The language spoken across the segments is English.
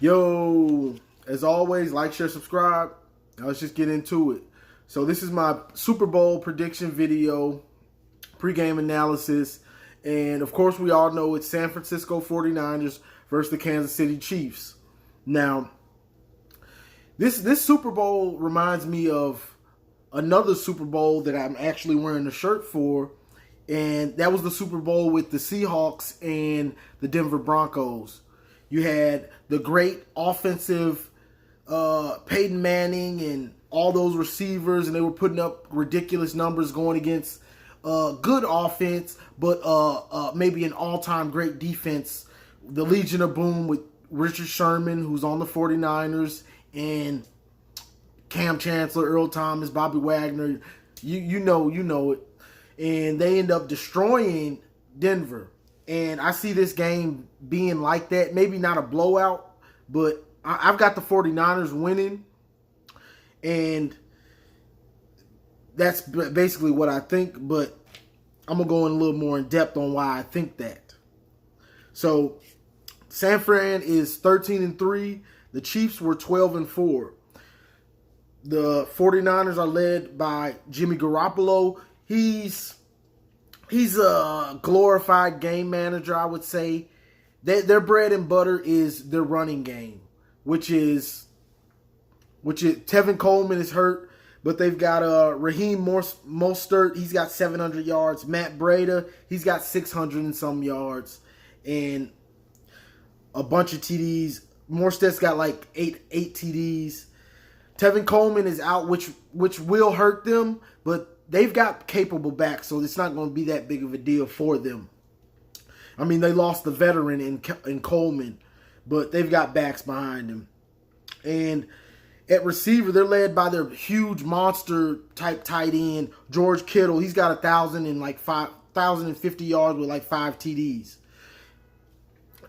Yo, as always, like, share, subscribe. Now let's just get into it. So this is my Super Bowl prediction video, pregame analysis. And of course, we all know it's San Francisco 49ers versus the Kansas City Chiefs. Now, this Super Bowl reminds me of another Super Bowl that I'm actually wearing a shirt for. And that was the Super Bowl with the Seahawks and the Denver Broncos. You had the great offensive Peyton Manning and all those receivers, and they were putting up ridiculous numbers going against good offense, but maybe an all-time great defense. The Legion of Boom with Richard Sherman, who's on the 49ers, and Cam Chancellor, Earl Thomas, Bobby Wagner. You know it. And they end up destroying Denver. And I see this game being like that. Maybe not a blowout, but I've got the 49ers winning. And that's basically what I think. But I'm going to go in a little more in depth on why I think that. So San Fran is 13-3. The Chiefs were 12-4. The 49ers are led by Jimmy Garoppolo. He's a glorified game manager, I wod say. Their bread and butter is their running game, which is Tevin Coleman is hurt, but they've got Raheem Mostert. He's got 700 yards. Matt Breida, he's got 600 and some yards, and a bunch of TDs. Morstead's got like eight TDs. Tevin Coleman is out, which will hurt them, but they've got capable backs, so it's not going to be that big of a deal for them. I mean, they lost the veteran in Coleman, but they've got backs behind them. And at receiver, they're led by their huge monster type tight end, George Kittle. He's got 1,050 yards with like 5 TDs.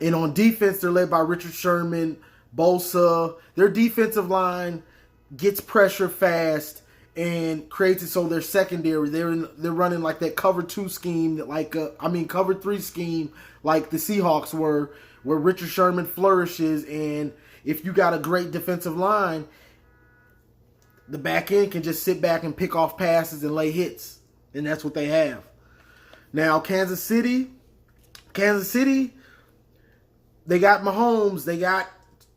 And on defense, they're led by Richard Sherman, Bosa. Their defensive line gets pressure fast and creates it so their secondary, they're running like that cover 2 scheme, cover 3 scheme like the Seahawks were, where Richard Sherman flourishes. And if you got a great defensive line, the back end can just sit back and pick off passes and lay hits, and that's what they have. Now Kansas City, they got Mahomes, they got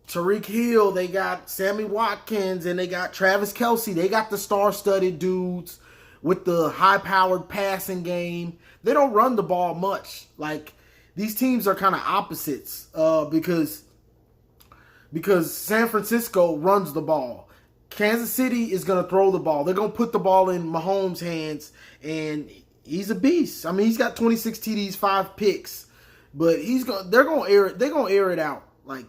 Tyreek Hill, they got Sammy Watkins, and they got Travis Kelce. They got the star-studded dudes with the high-powered passing game. They don't run the ball much. Like, these teams are kind of opposites because San Francisco runs the ball. Kansas City is going to throw the ball. They're going to put the ball in Mahomes' hands, and he's a beast. I mean, he's got 26 TDs, 5 picks, but they're going to air it. They're going to air it out. Like,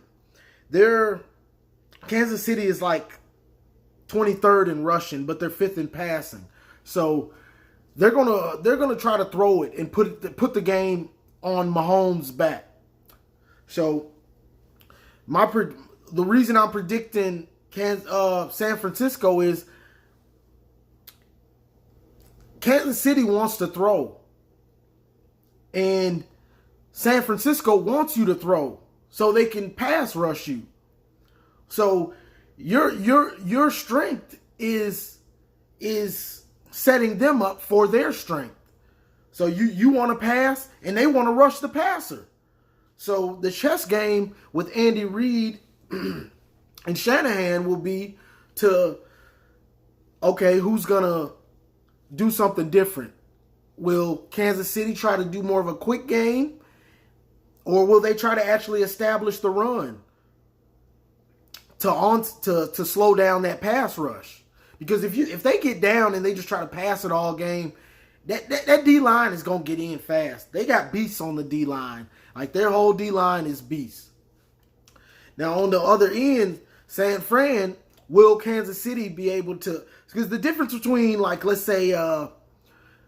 Kansas City is like 23rd in rushing, but they're 5th in passing. So they're gonna try to throw it and put the game on Mahomes' back. So the reason I'm predicting San Francisco is Kansas City wants to throw, and San Francisco wants you to throw, so they can pass rush you. So your strength is setting them up for their strength. So you want to pass, and they want to rush the passer. So the chess game with Andy Reid and Shanahan will be who's gonna do something different? Will Kansas City try to do more of a quick game? Or will they try to actually establish the run to slow down that pass rush? Because if they get down and they just try to pass it all game, that D-line is going to get in fast. They got beasts on the D-line. Like, their whole D-line is beasts. Now, on the other end, San Fran, will Kansas City be able to... Because the difference between, like, let's say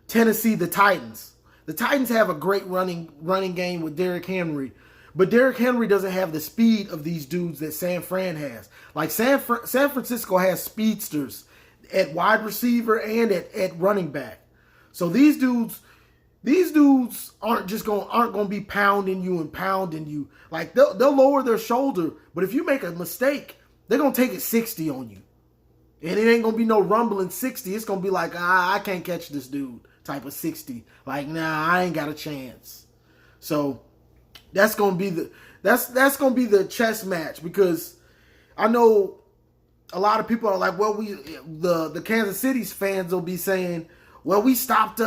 Tennessee, the Titans. The Titans have a great running game with Derrick Henry, but Derrick Henry doesn't have the speed of these dudes that San Fran has. Like San Francisco has speedsters at wide receiver and at running back. So these dudes, these dudes aren't gonna be pounding you and pounding you. Like they'll lower their shoulder, but if you make a mistake, they're gonna take it 60 on you. And it ain't gonna be no rumbling 60. It's gonna be like, I can't catch this dude type of 60. Like, nah, I ain't got a chance. So that's gonna be that's gonna be the chess match, because I know a lot of people are like, well, the Kansas City's fans will be saying, well, we stopped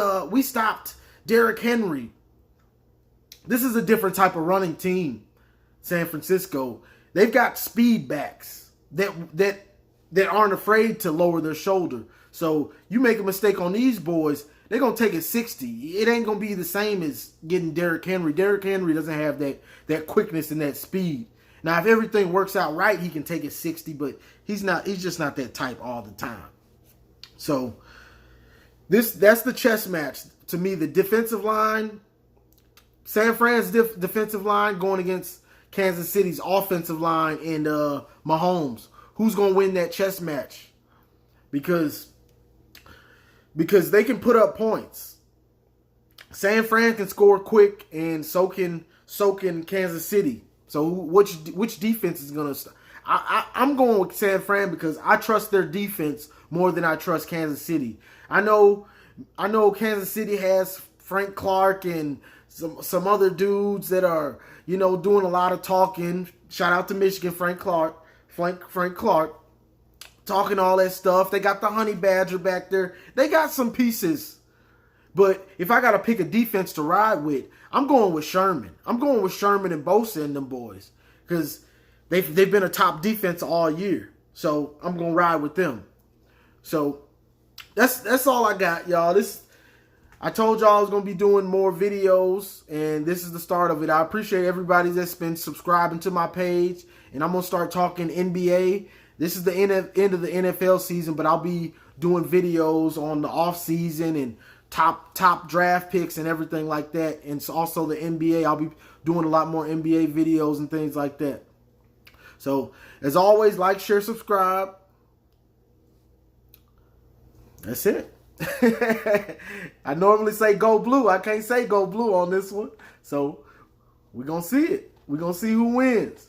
Derrick Henry. This is a different type of running team, San Francisco. They've got speed backs that aren't afraid to lower their shoulder. So you make a mistake on these boys, they're going to take it 60. It ain't going to be the same as getting Derrick Henry. Derrick Henry doesn't have that quickness and that speed. Now, if everything works out right, he can take it 60, but he's just not that type all the time. So that's the chess match. To me, the defensive line, San Fran's defensive line going against Kansas City's offensive line and Mahomes. Who's going to win that chess match? Because they can put up points. San Fran can score quick, and so can Kansas City. So which defense is going to I'm going with San Fran because I trust their defense more than I trust Kansas City. I know Kansas City has Frank Clark and some other dudes that are, doing a lot of talking. Shout out to Michigan, Frank Clark, talking all that stuff. They got the Honey Badger back there. They got some pieces. But if I got to pick a defense to ride with, I'm going with Sherman. I'm going with Sherman and Bosa and them boys, because they've been a top defense all year. So I'm going to ride with them. So that's all I got, y'all. I told y'all I was going to be doing more videos, and this is the start of it. I appreciate everybody that's been subscribing to my page, and I'm going to start talking NBA. This is the end of the NFL season, but I'll be doing videos on the off season and top draft picks and everything like that. And so also the NBA, I'll be doing a lot more NBA videos and things like that. So as always, like, share, subscribe. That's it. I normally say go blue. I can't say go blue on this one. So we're going to see it. We're going to see who wins.